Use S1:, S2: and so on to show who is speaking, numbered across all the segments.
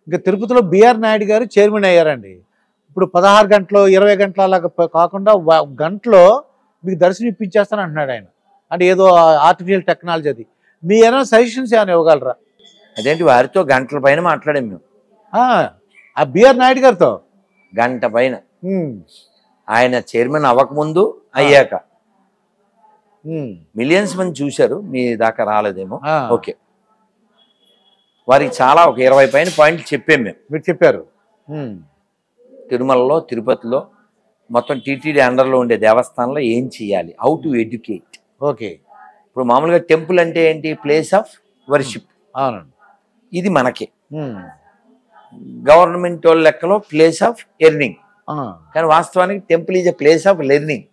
S1: ఇంకా తిరుపతిలో బిఆర్ నాయుడు గారు చైర్మన్ అయ్యారండి. ఇప్పుడు 16 గంటలు 20 గంటల అలాగా కాకుండా గంటలో మీకు దర్శనం ఇప్పించేస్తాను అంటున్నాడు ఆయన. అంటే ఏదో ఆర్టిఫిషియల్ టెక్నాలజీ అది. మీ ఏమైనా సజెషన్స్ ఏమైనా ఇవ్వగలరా?
S2: అదేంటి, వారితో గంటల పైన మాట్లాడాం మేము.
S1: ఆ బిఆర్ నాయుడు గారితో
S2: గంట పైన. ఆయన చైర్మన్ అవ్వకముందు అయ్యాక మిలియన్స్ మంది చూశారు. మీ దాకా రాలేదేమో. ఓకే, వారికి చాలా ఒక 20 పైన పాయింట్లు చెప్పాం మేము.
S1: మీరు చెప్పారు.
S2: తిరుమలలో, తిరుపతిలో, మొత్తం టీటీడీ అండర్లో ఉండే దేవస్థానంలో ఏం చేయాలి, హౌ టు ఎడ్యుకేట్.
S1: ఓకే,
S2: ఇప్పుడు మామూలుగా టెంపుల్ అంటే ఏంటి, ప్లేస్ ఆఫ్ వర్షిప్.
S1: అవునండి.
S2: ఇది మనకి గవర్నమెంట్ వాళ్ళ లెక్కలో ప్లేస్ ఆఫ్ ఎర్నింగ్. కానీ వాస్తవానికి temple is a place of learning.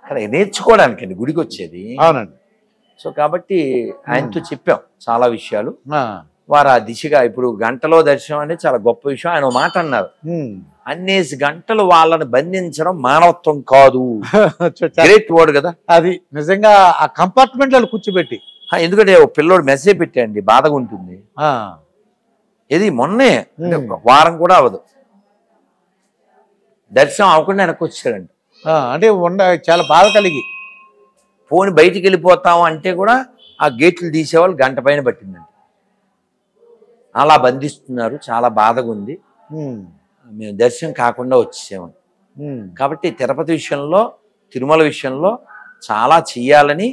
S2: కానీ నేర్చుకోవడానికండి గుడికి వచ్చేది.
S1: అవునండి.
S2: సో కాబట్టి ఆయనతో చెప్పాం చాలా విషయాలు. వారు ఆ దిశగా ఇప్పుడు గంటలో దర్శనం అనేది చాలా గొప్ప విషయం. ఆయన మాట అన్నారు, అన్నేసి గంటలు వాళ్ళని బంధించడం మానవత్వం కాదు. గ్రేట్ వర్డ్ కదా
S1: అది. నిజంగా ఆ కంపార్ట్మెంట్ లో కూర్చోబెట్టి,
S2: ఎందుకంటే ఒక పిల్లోడు మెసేజ్ పెట్టండి, బాధగా ఉంటుంది. ఇది మొన్నే వారం కూడా అవ్వదు, దర్శనం అవ్వకుండా వెనక్కి వచ్చాడండి.
S1: అంటే చాలా బాధ కలిగి
S2: పోని బయటికి వెళ్ళిపోతాము అంటే కూడా ఆ గేట్లు తీసేవాళ్ళు గంట పైన పట్టిందండి. అలా బంధిస్తున్నారు, చాలా బాధగా ఉంది. మేము దర్శనం కాకుండా వచ్చేసామని. కాబట్టి తిరుపతి విషయంలో, తిరుమల విషయంలో చాలా చెయ్యాలని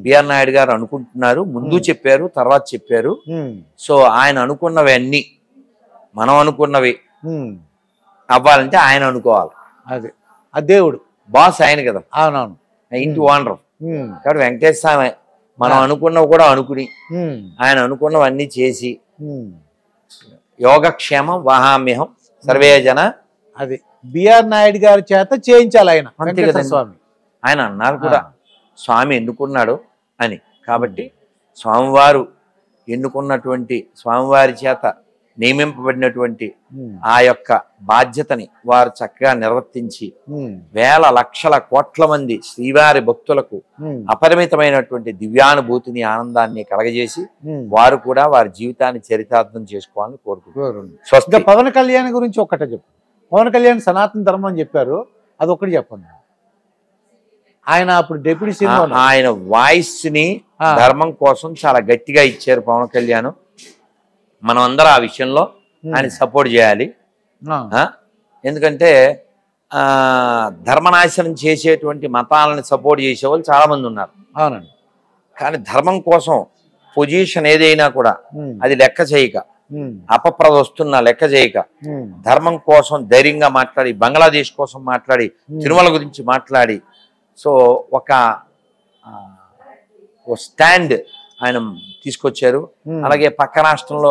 S2: బిఆర్ నాయుడు గారు అనుకుంటున్నారు. ముందు చెప్పారు, తర్వాత చెప్పారు. సో ఆయన అనుకున్నవి అన్ని మనం అనుకున్నవి అవ్వాలంటే ఆయన అనుకోవాలి.
S1: అదే ఆ దేవుడు
S2: బాస్ ఆయన కదా.
S1: అవునవును,
S2: ఇంటి ఓనర్. కాబట్టి వెంకటేశ్వర స్వామి మనం అనుకున్నవి కూడా అనుకుని ఆయన అనుకున్నవన్నీ చేసి యోగక్షేమం వహామ్యహం సర్వే జన.
S1: అది బిఆర్ నాయుడు గారి చేత చేయించాలి ఆయన. అంతే కదా స్వామి.
S2: ఆయన అన్నారు కూడా స్వామి ఎన్నుకున్నాడు అని. కాబట్టి స్వామివారు ఎన్నుకున్నటువంటి, స్వామివారి చేత నియమింపబడినటువంటి ఆ యొక్క బాధ్యతని వారు చక్కగా నిర్వర్తించి వేల లక్షల కోట్ల మంది శ్రీవారి భక్తులకు అపరిమితమైనటువంటి దివ్యానుభూతిని, ఆనందాన్ని కలగజేసి వారు కూడా వారి జీవితాన్ని చరితార్థం చేసుకోవాలని కోరుకుంటున్నారు.
S1: పవన్ కళ్యాణ్ గురించి ఒక్కటే చెప్పు. పవన్ కళ్యాణ్ సనాతన ధర్మం అని చెప్పారు, అది ఒక్కటి చెప్పండి. ఆయన అప్పుడు డిప్యూటీ సీఎం,
S2: ఆయన వాయిస్ ని ధర్మం కోసం చాలా గట్టిగా ఇచ్చారు పవన్ కళ్యాణ్. మనం అందరం ఆ విషయంలో ఆయన సపోర్ట్ చేయాలి. ఎందుకంటే ధర్మనాశనం చేసేటువంటి మతాలను సపోర్ట్ చేసేవాళ్ళు చాలా మంది ఉన్నారు.
S1: అవునండి.
S2: కానీ ధర్మం కోసం పొజిషన్ ఏదైనా కూడా అది లెక్క చేయక, అపప్రద వస్తున్నా లెక్క చేయక, ధర్మం కోసం ధైర్యంగా మాట్లాడి, బంగ్లాదేశ్ కోసం మాట్లాడి, తిరుమల గురించి మాట్లాడి, సో ఒక స్టాండ్ ఆయన తీసుకొచ్చారు. అలాగే పక్క రాష్ట్రంలో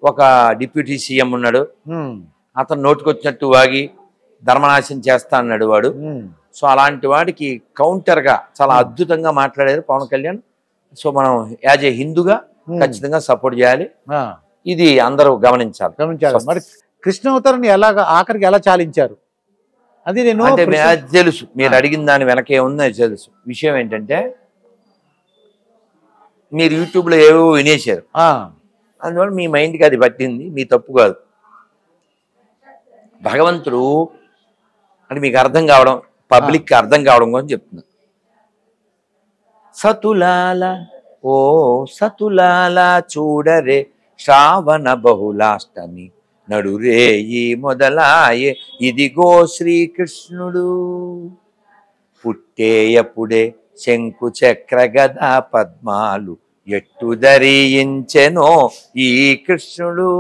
S2: ఒక డిప్యూటీ సీఎం ఉన్నాడు, అతను నోటికొచ్చినట్టు వాగి ధర్మనాశనం చేస్తా అన్నాడు వాడు. సో అలాంటి వాడికి కౌంటర్గా చాలా అద్భుతంగా మాట్లాడారు పవన్ కళ్యాణ్. సో మనం యాజ్ ఏ హిందూగా ఖచ్చితంగా సపోర్ట్ చేయాలి. ఇది అందరూ గమనించాలి.
S1: మరి కృష్ణ అవతారాన్ని ఆఖరికి ఎలా చాలించారు అది నేను
S2: తెలుసు. మీరు అడిగిన దాని వెనకే ఉందో తెలుసు. విషయం ఏంటంటే మీరు యూట్యూబ్లో ఏవో వినేశారు, అందువల్ల మీ మైండ్కి అది పట్టింది. మీ తప్పు కాదు. భగవంతుడు అంటే మీకు అర్థం కావడం, పబ్లిక్కి అర్థం కావడం కోసం చెప్తున్నా. సతులాల ఓ సతులాల చూడరే శ్రావణ బహుళాష్టమి నడురే ఈ మొదలాయే ఇదిగో శ్రీకృష్ణుడు పుట్టేయపుడే శంకు చక్ర గదా పద్మాలు ఎట్టు ధరించెనో ఈ కృష్ణుడు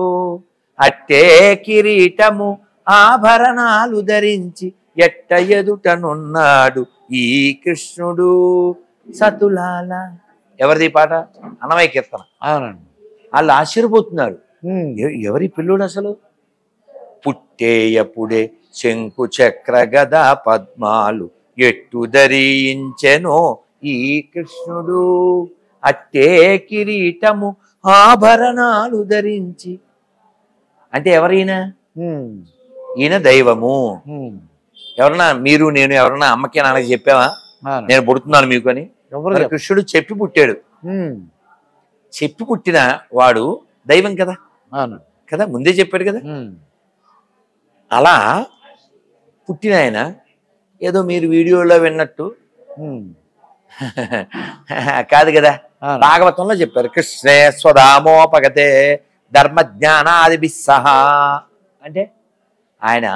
S2: అట్టే కిరీటము ఆభరణాలు ధరించి ఎట్ట ఎదుటనున్నాడు ఈ కృష్ణుడు. సతులాల ఎవరిది పాట? అన్నమయ్య కీర్తన.
S1: అవునండి.
S2: వాళ్ళు ఆశ్చర్యపోతున్నారు, ఎవరి పిల్లుడు అసలు? పుట్టేయపుడే శంకు చక్ర గదా పద్మాలు ఎట్టు ధరించెనో ఈ కృష్ణుడు అట్టే కిరీటము ఆభరణాలు ధరించి. అంటే ఎవరైనా ఈయన దైవము. ఎవరన్నా మీరు నేను ఎవరన్నా అమ్మకి నాన్నకి చెప్పావా నేను పుడుతున్నాను మీకు అని? కృష్ణుడు చెప్పి పుట్టాడు. చెప్పి పుట్టిన వాడు దైవం కదా.
S1: అవును.
S2: కదా, ముందే చెప్పాడు కదా.
S1: ఉమ్.
S2: అలా పుట్టిన ఆయన ఏదో మీరు వీడియోలో విన్నట్టు
S1: ఉమ్.
S2: కాదు కదా.
S1: అవును.
S2: భాగవతంలో చెప్పారు, కృష్ణే స్వధామోపగతే ధర్మజ్ఞానాది సహా అంటే ఆయన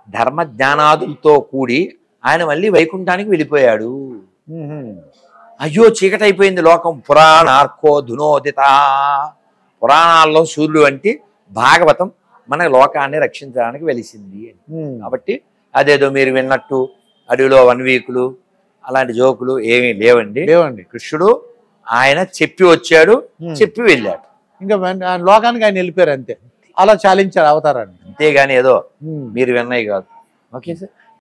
S2: ధర్మజ్ఞానాదులతో కూడి ఆయన మళ్ళీ వైకుంఠానికి వెళ్ళిపోయాడు.
S1: ఉహుం.
S2: అయ్యో చీకటి అయిపోయింది లోకం, పురాణార్కో ధునోదిత. పురాణాల్లో సూర్యుడు అంటే భాగవతం మన లోకాన్ని రక్షించడానికి వెలిసింది.
S1: ఉమ్.
S2: కాబట్టి అదేదో మీరు విన్నట్టు అడవిలో 1 వీకులు అలాంటి జోకులు ఏమీ లేవండి.
S1: లేవండి.
S2: కృష్ణుడు ఆయన చెప్పి వచ్చాడు, చెప్పి వెళ్ళాడు.
S1: ఇంకా లోకానికి ఆయన వెళ్ళిపోయారు అంతే. అలా చాలించారు అవతారాన్ని.
S2: అంతేగాని ఏదో
S1: ఉమ్.
S2: మీరు విన్నాయి కాదు. Okay sir.